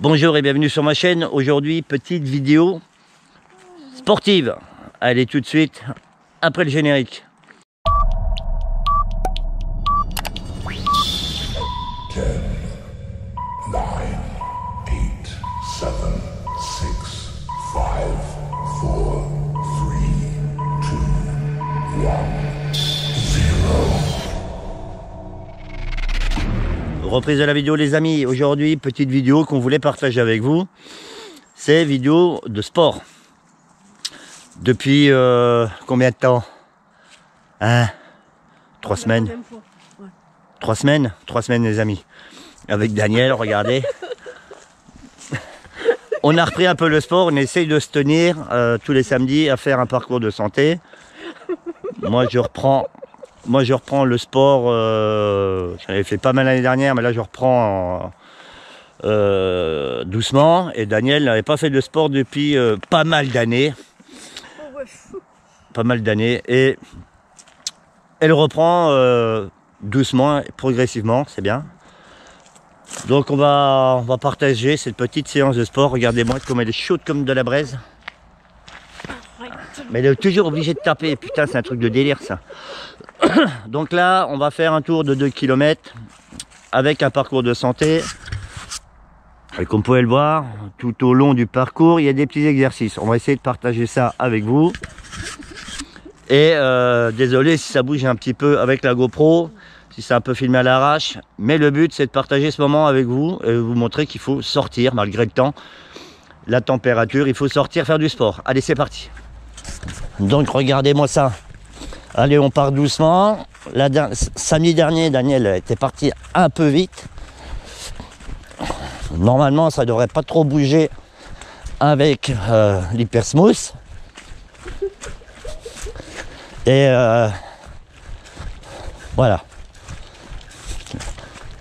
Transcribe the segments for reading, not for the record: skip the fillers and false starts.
Bonjour et bienvenue sur ma chaîne. Aujourd'hui, petite vidéo sportive. Allez tout de suite après le générique. 10, 9, 8, 7, 6, 5, 4, 3, 2, 1, 0. Reprise de la vidéo les amis. Aujourd'hui, petite vidéo qu'on voulait partager avec vous. C'est vidéo de sport. Depuis combien de temps? 3 semaines. 3 semaines? 3 semaines les amis. Avec Daniel, regardez. On a repris un peu le sport, on essaye de se tenir tous les samedis à faire un parcours de santé. Moi je reprends le sport, j'en avais fait pas mal l'année dernière, mais là je reprends doucement. Et Daniel n'avait pas fait de sport depuis pas mal d'années. Et elle reprend doucement, progressivement, c'est bien. Donc on va partager cette petite séance de sport. Regardez-moi comme elle est chaude comme de la braise. Mais elle est toujours obligée de taper. Putain, c'est un truc de délire ça. Donc là, on va faire un tour de 2 km avec un parcours de santé. Et comme vous pouvez le voir, tout au long du parcours, il y a des petits exercices. On va essayer de partager ça avec vous. Et désolé si ça bouge un petit peu avec la GoPro, si c'est un peu filmé à l'arrache. Mais le but, c'est de partager ce moment avec vous et vous montrer qu'il faut sortir malgré le temps, la température. Il faut sortir, faire du sport. Allez, c'est parti. Donc, regardez-moi ça. Allez, on part doucement. Samedi dernier, Daniel était parti un peu vite. Normalement, ça ne devrait pas trop bouger avec l'hypersmooth. Et voilà.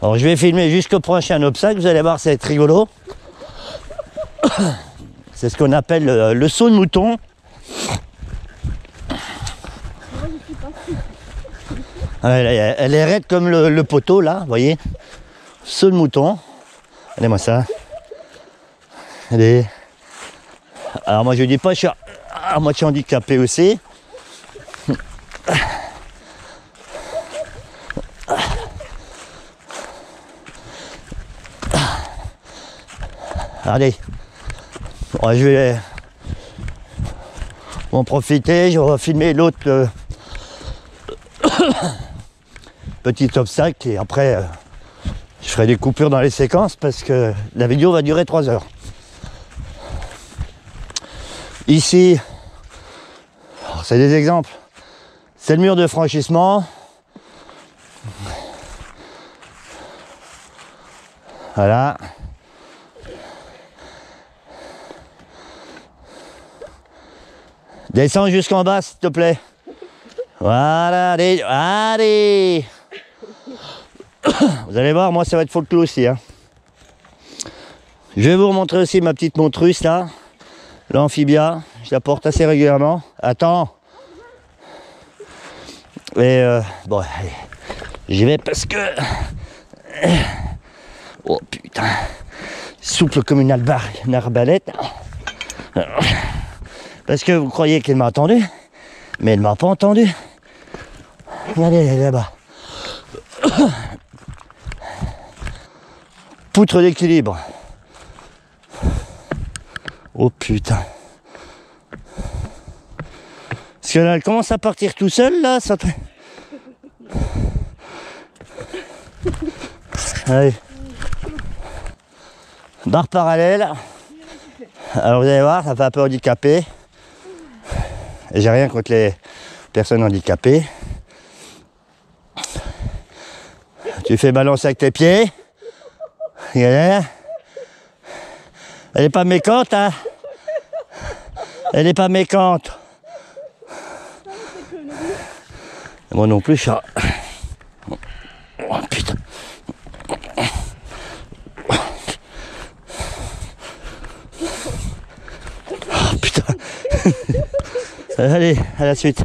Alors, je vais filmer jusqu'au prochain obstacle. Vous allez voir, ça va être rigolo. C'est ce qu'on appelle le saut de mouton. Elle est raide comme le poteau là, vous voyez. Saut de mouton. Regardez-moi ça. Allez. Alors moi je dis pas, je suis à moitié handicapé aussi. Allez. Bon, je vais en profiter, je vais filmer l'autre petit obstacle et après je ferai des coupures dans les séquences parce que la vidéo va durer 3 heures. Ici, c'est des exemples. C'est le mur de franchissement. Voilà. Descends jusqu'en bas s'il te plaît. Voilà, allez, allez. Vous allez voir, moi ça va être folklore aussi. Hein. Je vais vous remontrer aussi ma petite montre russe là. L'amphibia, je la porte assez régulièrement. Attends. Et bon, allez. J'y vais parce que... Oh putain. Souple comme une arbalète. Parce que vous croyez qu'elle m'a entendu, mais elle m'a pas entendu. Regardez, elle est là-bas. Poutre d'équilibre. Oh putain. Parce que là, elle commence à partir tout seul là. Ça... Allez. Barre parallèle. Alors vous allez voir, ça fait un peu handicapé. Et j'ai rien contre les personnes handicapées. Tu fais balancer avec tes pieds. Regardez. Elle n'est pas mécontente, hein. Elle n'est pas mécontente. Moi non plus, je suis... Oh putain. Oh putain. Allez, à la suite.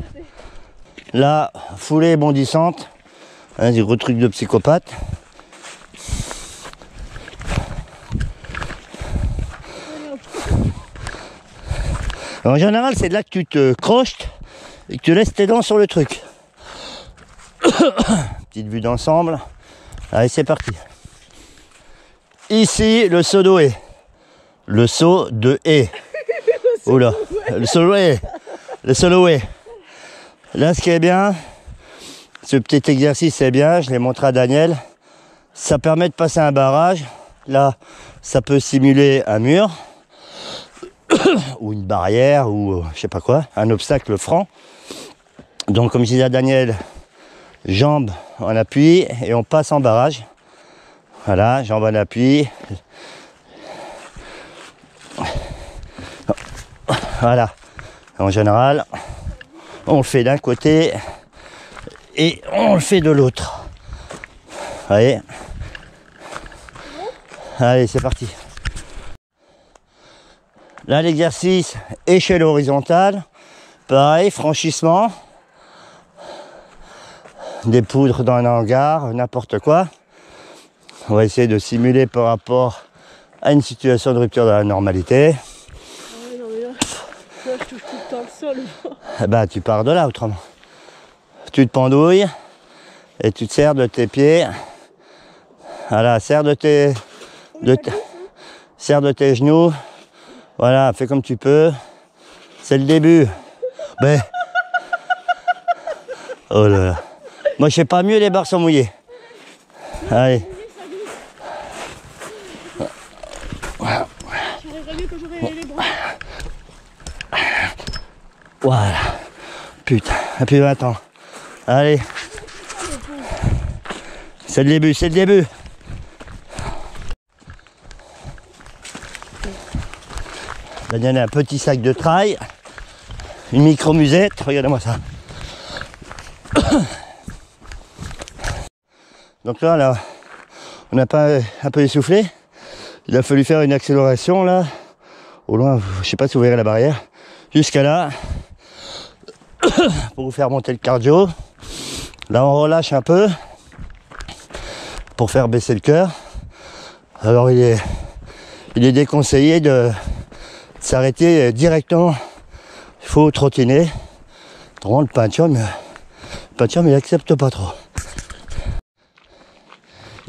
Là, foulée bondissante. Un des gros trucs de psychopathe. En général, c'est là que tu te crochetes et que tu laisses tes dents sur le truc. Petite vue d'ensemble. Allez, c'est parti. Ici, le saut de haie. Le saut de haie. Oula, le saut de haie. Le saut de haie. Là, ce qui est bien, ce petit exercice, c'est bien. Je l'ai montré à Daniel. Ça permet de passer un barrage. Là, ça peut simuler un mur. Ou une barrière, ou je sais pas quoi. Un obstacle franc. Donc, comme je disais à Daniel, jambes en appui et on passe en barrage. Voilà, jambes en appui. Voilà. En général, on le fait d'un côté et on le fait de l'autre. Allez. Allez, c'est parti. Là, l'exercice, échelle horizontale. Pareil, franchissement. Des poudres dans un hangar, n'importe quoi. On va essayer de simuler par rapport à une situation de rupture de la normalité. Ouais, non mais là, je touche tout le temps le sol. Bah, tu pars de là autrement. Tu te pendouilles et tu te sers de tes pieds. Voilà, serre de tes genoux. Voilà, fais comme tu peux. C'est le début. Ben. Oh là là. Moi, je sais pas mieux, les barres sont mouillées. Allez. J'arriverai mieux quand j'aurai les bras. Voilà. Putain, depuis 20 ans. Allez. C'est le début, c'est le début. Daniel a un petit sac de trail. Une micro-musette. Regardez-moi ça. Donc là, on n'a pas un peu essoufflé. Il a fallu faire une accélération là. Au loin, je sais pas si vous verrez la barrière. Jusqu'à là. Pour vous faire monter le cardio. Là, on relâche un peu. Pour faire baisser le cœur. Alors, il est déconseillé de s'arrêter directement. Il faut trottiner. Autrement, le Pentium, il accepte pas trop.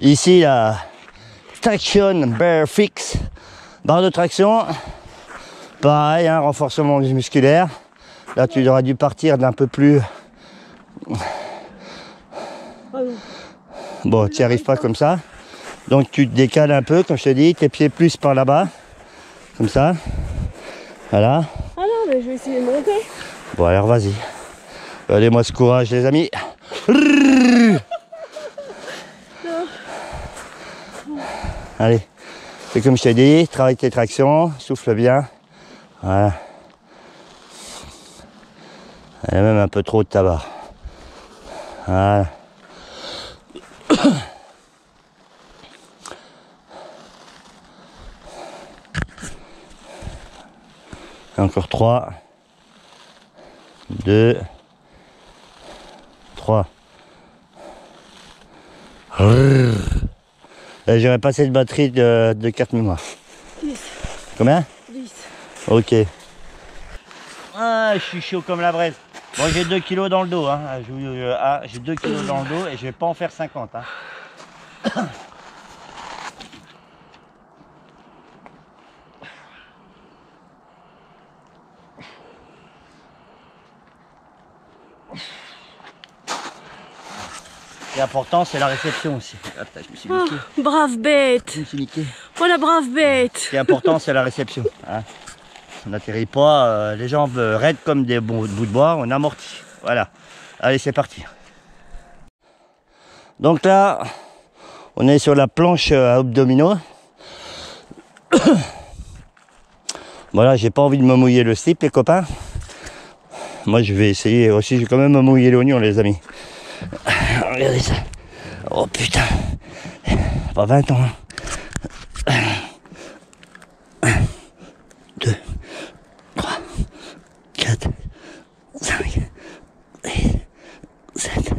Ici, la Traction Bear Fix, barre de traction. Pareil, hein, renforcement musculaire. Là, tu aurais dû partir d'un peu plus. Bon, tu n'y arrives pas comme ça. Donc, tu te décales un peu, comme je te dis, tes pieds plus par là-bas. Comme ça. Voilà. Ah non, mais je vais essayer de monter. Bon, alors vas-y. Allez-moi ce courage, les amis. Allez, c'est comme je t'ai dit, travaille tes tractions, souffle bien. Voilà. Il y a même un peu trop de tabac. Voilà. Encore 3, 2, 3. J'aurais passé de batterie de carte mémoire. 10. Combien? 10. Ok. Ah, je suis chaud comme la braise. Bon, j'ai 2 kilos dans le dos. Hein. J'ai 2 kilos dans le dos et je vais pas en faire 50. Hein. Et l'important, c'est la réception aussi. Ah, putain, je me suis niqué. Oh, brave bête. Je me suis niqué. Oh la brave bête. Ce qui est important, c'est la réception. Hein. On n'atterrit pas les jambes raides comme des bouts de bois, on amortit. Voilà. Allez, c'est parti. Donc là, on est sur la planche à abdominaux. Voilà, j'ai pas envie de me mouiller le slip, les copains. Moi, je vais essayer aussi. Je vais quand même me mouiller l'oignon, les amis. Regardez ça. Oh putain. Pas 20 ans. 1, 2, 3, 4, 5, 6, 7,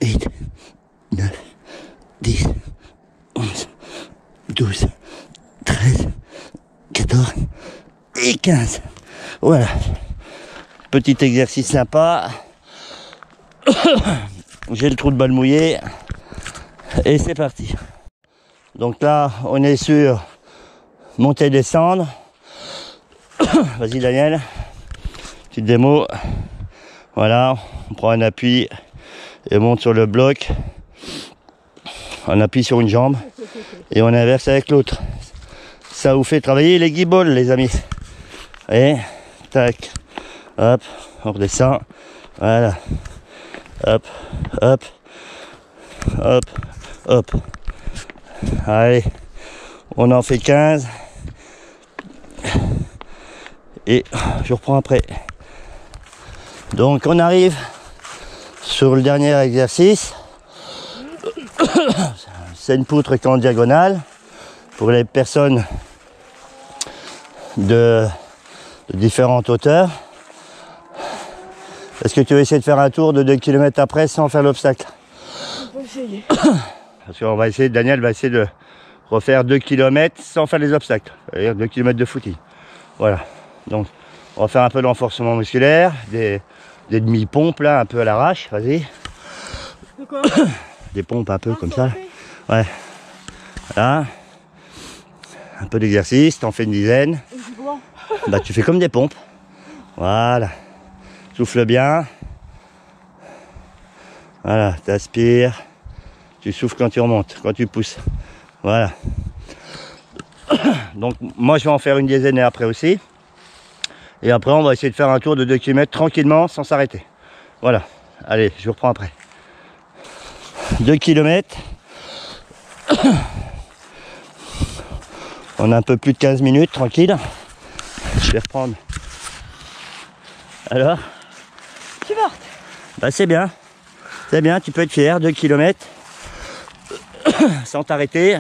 8, 9, 10, 11, 12, 13, 14 et 15. Voilà. Petit exercice sympa. J'ai le trou de balle mouillé. Et c'est parti. Donc là, on est sur monter, descendre. Vas-y Daniel. Petite démo. Voilà, on prend un appui et on monte sur le bloc. On appuie sur une jambe et on inverse avec l'autre. Ça vous fait travailler les guibolles, les amis. Et tac, hop, on redescend. Voilà. Hop, hop, hop, hop. Allez, on en fait 15. Et je reprends après. Donc on arrive sur le dernier exercice. C'est une poutre qui est en diagonale pour les personnes de différentes hauteurs. Est-ce que tu veux essayer de faire un tour de 2 km après sans faire l'obstacle? On va essayer. Parce qu'on va essayer, Daniel va essayer de refaire 2 km sans faire les obstacles. C'est-à-dire 2 km de footing. Voilà. Donc on va faire un peu de renforcement musculaire, des demi-pompes là, un peu à l'arrache, vas-y. Des pompes un peu comme ça. Ouais. Voilà. Un peu d'exercice, t'en fais une dizaine. Bah tu fais comme des pompes. Voilà. Souffle bien. Voilà, t'aspires. Tu souffles quand tu remontes, quand tu pousses. Voilà. Donc moi je vais en faire une dizaine et après aussi. Et après on va essayer de faire un tour de 2 km tranquillement sans s'arrêter. Voilà. Allez, je vous reprends après. 2 km. On a un peu plus de 15 minutes, tranquille. Je vais reprendre. Alors? Je suis morte. Bah c'est bien. C'est bien, tu peux être fier. 2 km. Sans t'arrêter.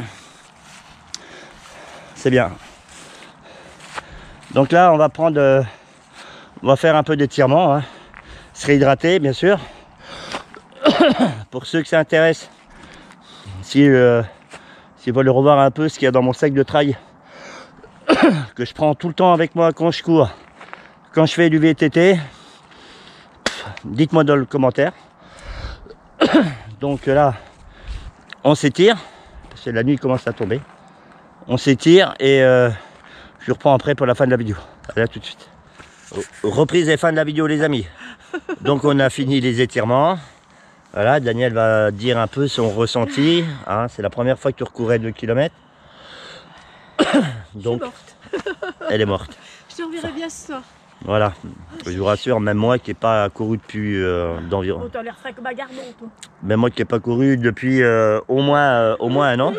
C'est bien. Donc là, on va prendre... on va faire un peu d'étirement. Hein. Se réhydrater, bien sûr. Pour ceux que ça intéresse, s'ils veulent revoir un peu ce qu'il y a dans mon sac de trail que je prends tout le temps avec moi quand je cours, quand je fais du VTT, dites-moi dans le commentaire. Donc là, on s'étire, parce que la nuit commence à tomber. On s'étire et je reprends après pour la fin de la vidéo. Allez, à tout de suite. Reprise et fin de la vidéo, les amis. Donc on a fini les étirements. Voilà, Daniel va dire un peu son ressenti. Hein, c'est la première fois que tu recourais 2 km. Donc, elle est morte. Je te reverrai bien ce soir. Voilà, je vous rassure, même moi qui n'ai pas couru depuis d'environ. Oh, t'as l'air frais comme un gardon, toi. Même moi qui n'ai pas couru depuis au moins 1 an.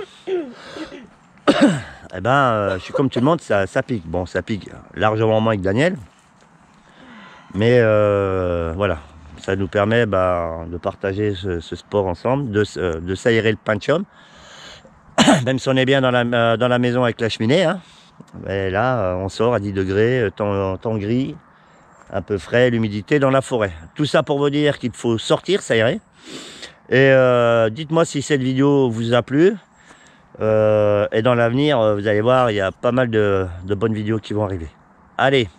Eh ben, je suis comme tout le monde, ça pique. Bon, ça pique largement moins que Daniel. Mais voilà. Ça nous permet de partager ce sport ensemble, de s'aérer le pinchum. Même si on est bien dans la maison avec la cheminée. Hein. Mais là, on sort à 10 degrés, temps gris, un peu frais, l'humidité dans la forêt. Tout ça pour vous dire qu'il faut sortir, s'aérer. Et dites-moi si cette vidéo vous a plu. Et dans l'avenir, vous allez voir, il y a pas mal de bonnes vidéos qui vont arriver. Allez!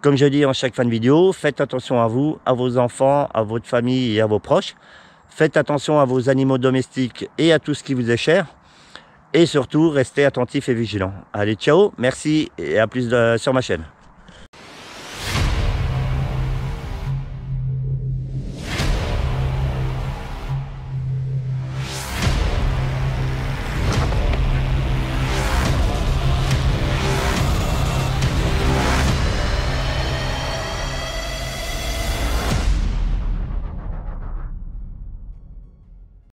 Comme je dis en chaque fin de vidéo, faites attention à vous, à vos enfants, à votre famille et à vos proches. Faites attention à vos animaux domestiques et à tout ce qui vous est cher. Et surtout, restez attentifs et vigilants. Allez, ciao, merci et à plus sur ma chaîne.